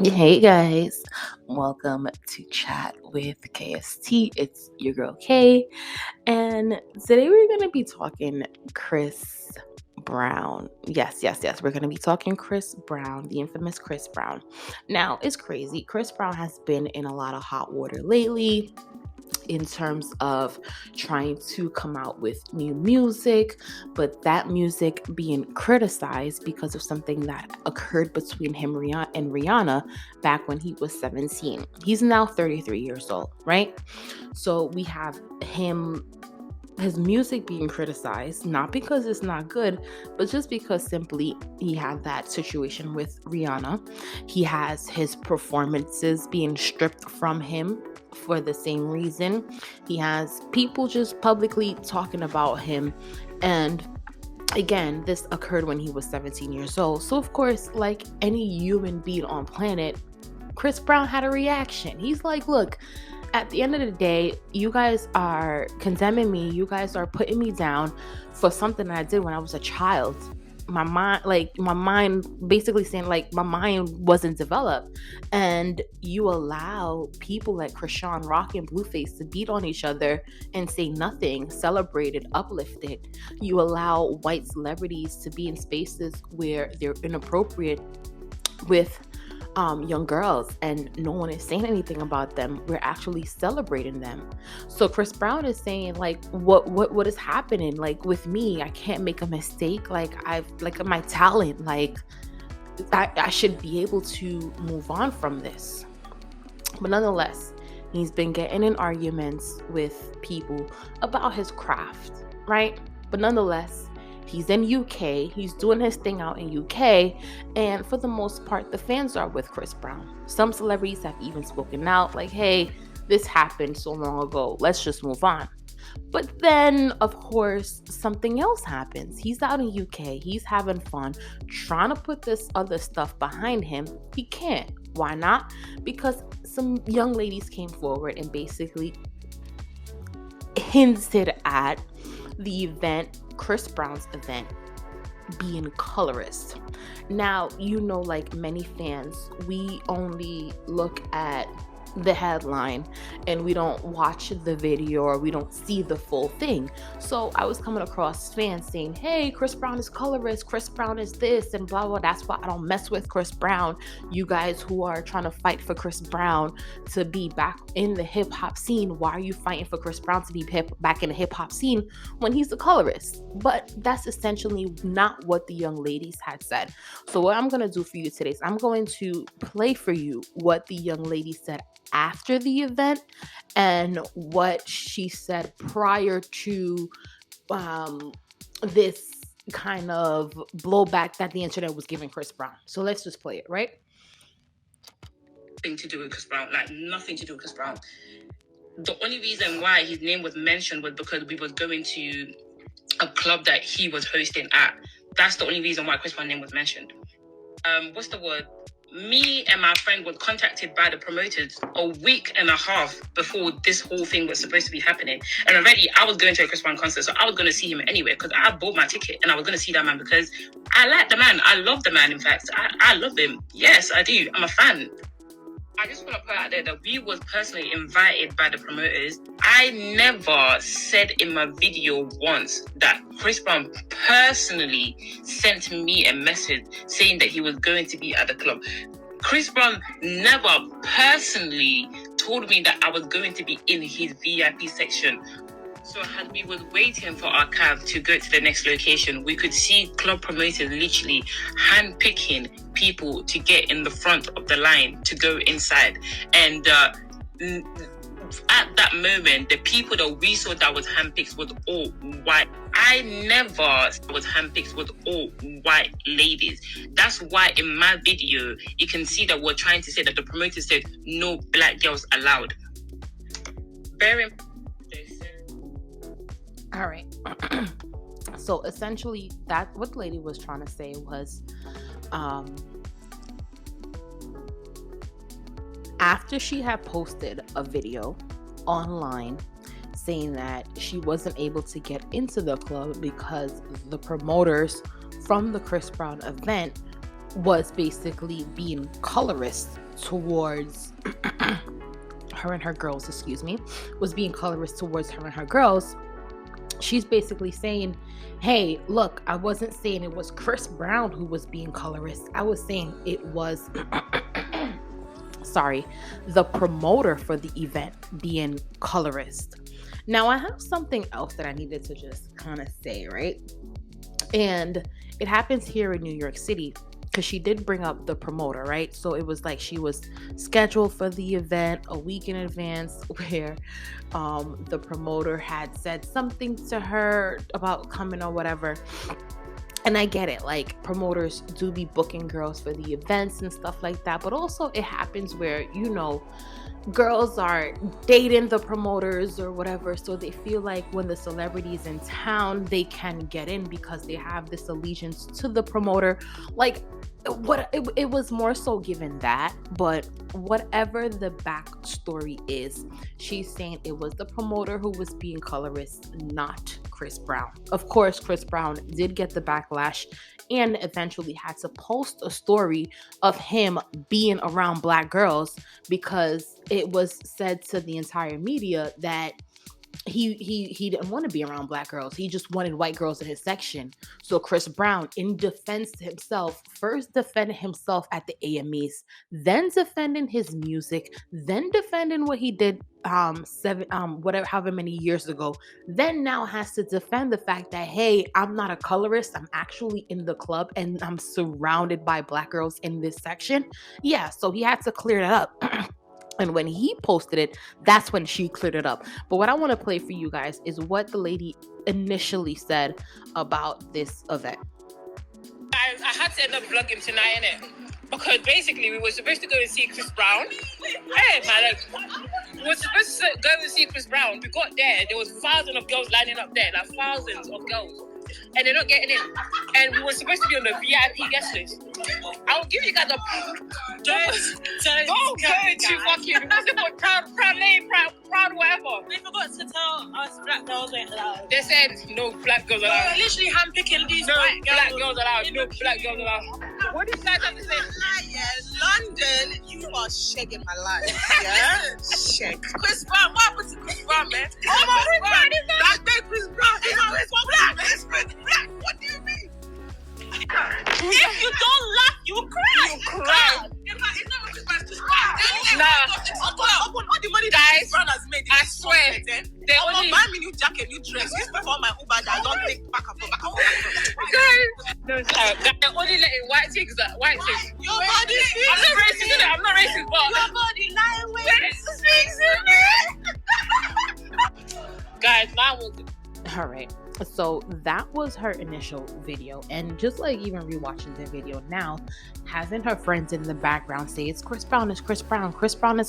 Hey guys, welcome to Chat with KST. It's your girl Kay, and today we're going to be talking Chris Brown. Yes. We're going to be talking Chris Brown, the infamous Chris Brown. Now, it's crazy. Chris Brown has been in a lot of hot water lately in terms of trying to come out with new music, but that music being criticized because of something that occurred between him and Rihanna back when he was 17. He's now 33 years old, right? So we have his music being criticized, not because it's not good, but just because simply he had that situation with Rihanna. He has his performances being stripped from him for the same reason. He has people just publicly talking about him. And again, this occurred when he was 17 years old. So, of course, like any human being on planet, Chris Brown had a reaction. He's like, look, at the end of the day, you guys are condemning me. You guys are putting me down for something that I did when I was a child. My mind basically saying like my mind wasn't developed, and you allow people like Krishan Rock and Blueface to beat on each other and say nothing, celebrate it, uplift it. You allow white celebrities to be in spaces where they're inappropriate with young girls, and no one is saying anything about them. We're actually celebrating them. So Chris Brown is saying like, what is happening? Like with me, I can't make a mistake. Like my talent, like I should be able to move on from this. But nonetheless, he's been getting in arguments with people about his craft, right? But nonetheless, he's in UK. He's doing his thing out in UK. And for the most part, the fans are with Chris Brown. Some celebrities have even spoken out like, hey, this happened so long ago. Let's just move on. But then, of course, something else happens. He's out in UK. He's having fun, trying to put this other stuff behind him. He can't. Why not? Because some young ladies came forward and basically hinted at the event, Chris Brown's event, being colorist. Now, like many fans, we only look at the headline and we don't watch the video, or we don't see the full thing. So I was coming across fans saying, hey, Chris Brown is colorist, Chris Brown is this and blah blah. That's why I don't mess with Chris Brown. You guys who are trying to fight for Chris Brown to be back in the hip-hop scene, why are you fighting for Chris Brown to be back in the hip-hop scene when he's a colorist? But that's essentially not what the young ladies had said. So what I'm going to do for you today is I'm going to play for you what the young lady said after the event and what she said prior to this kind of blowback that the internet was giving Chris Brown. So let's just play it, right? Nothing to do with Chris Brown, like nothing to do with Chris Brown. The only reason why his name was mentioned was because we was going to a club that he was hosting at. That's the only reason why Chris Brown's name was mentioned. Me and my friend were contacted by the promoters a week and a half before this whole thing was supposed to be happening. And already I was going to a Chris Brown concert, so I was going to see him anyway because I bought my ticket and I was going to see that man because I like the man. I love the man, in fact. I love him. Yes, I do. I'm a fan. I just want to put out there that we was personally invited by the promoters. I never said in my video once that Chris Brown personally sent me a message saying that he was going to be at the club. Chris Brown never personally told me that I was going to be in his VIP section. So as we were waiting for our cab to go to the next location, we could see club promoters literally handpicking people to get in the front of the line to go inside. And at that moment, the people that we saw that was handpicked was all white. I never was handpicked with all white ladies. That's why in my video, you can see that we're trying to say that the promoter said no black girls allowed. All right. So essentially, that what the lady was trying to say was, after she had posted a video online saying that she wasn't able to get into the club because the promoters from the Chris Brown event was basically being colorist towards her and her girls, was being colorist towards her and her girls, she's basically saying, hey, look, I wasn't saying it was Chris Brown who was being colorist. I was saying it was the promoter for the event being colorist. Now, I have something else that I needed to just kind of say, right? And it happens here in New York City, because she did bring up the promoter, right? So it was like she was scheduled for the event a week in advance, where the promoter had said something to her about coming or whatever. And I get it, like, promoters do be booking girls for the events and stuff like that, but also it happens where, girls are dating the promoters or whatever, so they feel like when the celebrity's in town, they can get in because they have this allegiance to the promoter. Like, it was more so given that, but whatever the backstory is, she's saying it was the promoter who was being colorist, not Chris Brown. Of course, Chris Brown did get the backlash and eventually had to post a story of him being around black girls, because it was said to the entire media that he didn't want to be around black girls. He just wanted white girls in his section. So Chris Brown, in defense to himself, first defended himself at the AMAs, then defending his music, then defending what he did however many years ago, then now has to defend the fact that, hey, I'm not a colorist, I'm actually in the club and I'm surrounded by black girls in this section. Yeah, so he had to clear that up. And when he posted it, that's when she cleared it up. But what I want to play for you guys is what the lady initially said about this event. I had to end up vlogging tonight, innit? Because basically we were supposed to go and see Chris Brown. Hey, man, we were supposed to go and see Chris Brown. We got there was thousands of girls lining up there, like thousands of girls. And they're not getting in. And we were supposed to be on the VIP guest list. I'll give you guys a don't go into fucking proud name, proud whatever. They forgot to tell us black girls ain't allowed. They said no black girls allowed. They're literally handpicking these no white girls. Black girls allowed. No black girls allowed. What do you guys have to say? London, you are shagging my life. Yeah? Shag. Chris Brown, what happened to Chris Brown, man? Oh my Chris Brown is that? That's Chris Brown. It's Chris Black. What do you mean? If you don't laugh, you cry. You cry. It's not Chris Brown. Nah. All the money Guys, that Chris Brown has made. I swear. They only buy me new jacket, new dress. This before my Uber that I don't take back and forth. No, they're only letting white chicks. Your body I'm not racist, but your body lying with guys, mine was. All right. So that was her initial video, and just like even rewatching the video now, having her friends in the background say it's Chris Brown is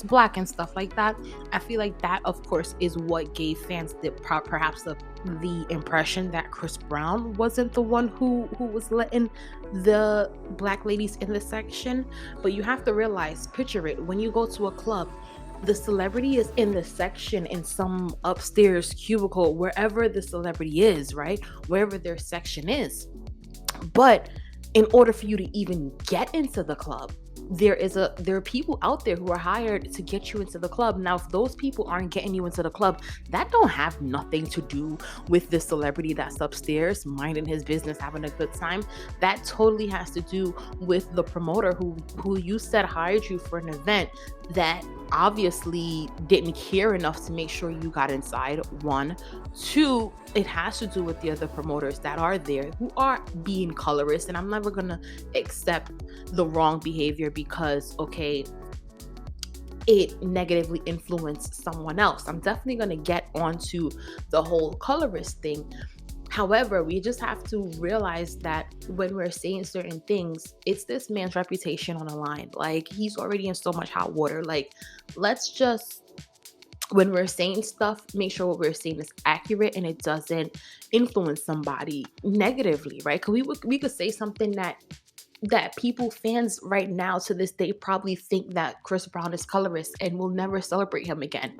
black and stuff like that, I feel like that, of course, is what gave fans perhaps the impression that Chris Brown wasn't the one who was letting the black ladies in the section. But you have to realize, picture it, when you go to a club, the celebrity is in the section in some upstairs cubicle, wherever the celebrity is, right? Wherever their section is. But in order for you to even get into the club, there are people out there who are hired to get you into the club. Now, if those people aren't getting you into the club, that don't have nothing to do with the celebrity that's upstairs minding his business, having a good time. That totally has to do with the promoter who you said hired you for an event that obviously didn't care enough to make sure you got inside. 1, 2, it has to do with the other promoters that are there who are being colorist. And I'm never gonna accept the wrong behavior because, okay, it negatively influenced someone else. I'm definitely gonna get onto the whole colorist thing. However, we just have to realize that when we're saying certain things, it's this man's reputation on the line. Like, he's already in so much hot water. Like, let's just, when we're saying stuff, make sure what we're saying is accurate and it doesn't influence somebody negatively, right? Because we could say something that people, fans right now to this day, probably think that Chris Brown is colorist and will never celebrate him again.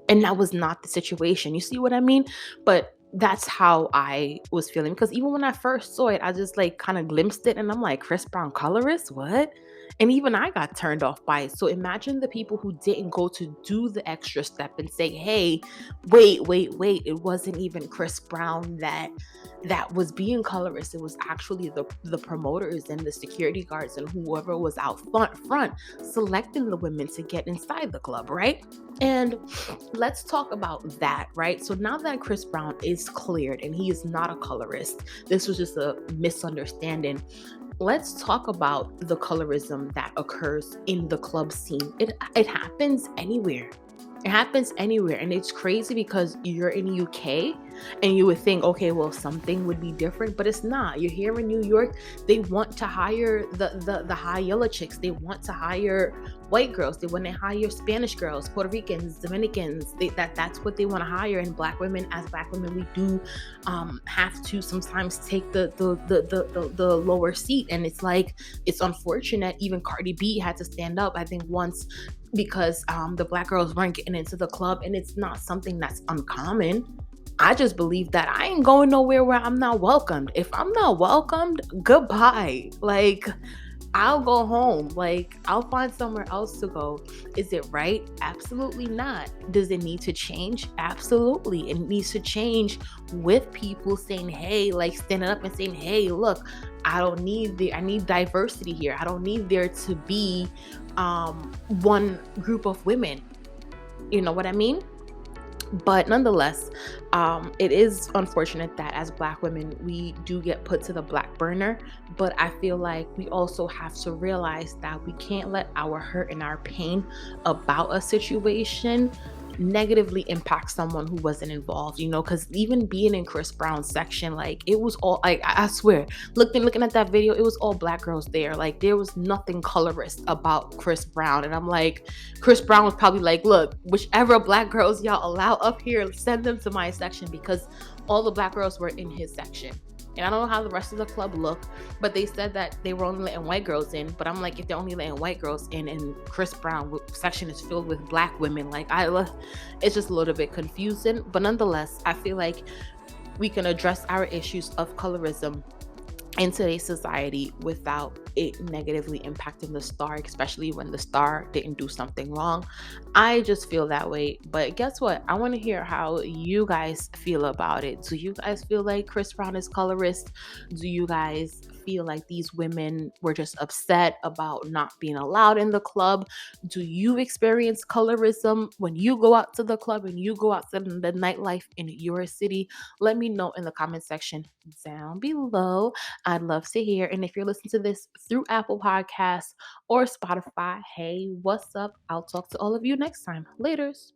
And that was not the situation. You see what I mean? But that's how I was feeling, because even when I first saw it, I just like kind of glimpsed it and I'm like, Chris Brown colorist? What? And even I got turned off by it. So imagine the people who didn't go to do the extra step and say, hey, wait, it wasn't even Chris Brown that was being colorist. It was actually the promoters and the security guards and whoever was out front selecting the women to get inside the club, right? And let's talk about that, right? So now that Chris Brown is cleared and he is not a colorist, this was just a misunderstanding. Let's talk about the colorism that occurs in the club scene. It happens anywhere. It happens anywhere, and it's crazy because you're in UK and you would think, okay, well, something would be different, but it's not. You're here in New York. They want to hire the high yellow chicks. They want to hire white girls. They want to hire Spanish girls, Puerto Ricans, Dominicans. That's what they want to hire. And black women, as black women, we do have to sometimes take the lower seat, and it's like it's unfortunate. Even Cardi B had to stand up, I think, once because the black girls weren't getting into the club, and it's not something that's uncommon. I just believe that I ain't going nowhere where I'm not welcomed. If I'm not welcomed, goodbye. Like, I'll go home. Like, I'll find somewhere else to go. Is it right? Absolutely not. Does it need to change? Absolutely. It needs to change with people saying, hey, like standing up and saying, hey, look, I need diversity here. I don't need there to be one group of women. You know what I mean? But nonetheless, it is unfortunate that as black women, we do get put to the black burner. But I feel like we also have to realize that we can't let our hurt and our pain about a situation negatively impact someone who wasn't involved, because even being in Chris Brown's section, like, it was all, like, I swear, looking at that video, it was all black girls there. Like, there was nothing colorist about Chris Brown. And I'm like, Chris Brown was probably like, look, whichever black girls y'all allow up here, send them to my section, because all the black girls were in his section. And I don't know how the rest of the club looked, but they said that they were only letting white girls in. But I'm like, if they're only letting white girls in and Chris Brown section is filled with black women, like, it's just a little bit confusing. But nonetheless, I feel like we can address our issues of colorism in today's society without it negatively impacting the star, especially when the star didn't do something wrong. I just feel that way. But guess what? I want to hear how you guys feel about it. Do you guys feel like Chris Brown is colorist? Do you guys feel like these women were just upset about not being allowed in the club? Do you experience colorism when you go out to the club and you go out to the nightlife in your city? Let me know in the comment section down below. I'd love to hear. And if you're listening to this through Apple Podcasts or Spotify, hey, what's up? I'll talk to all of you next time. Laters.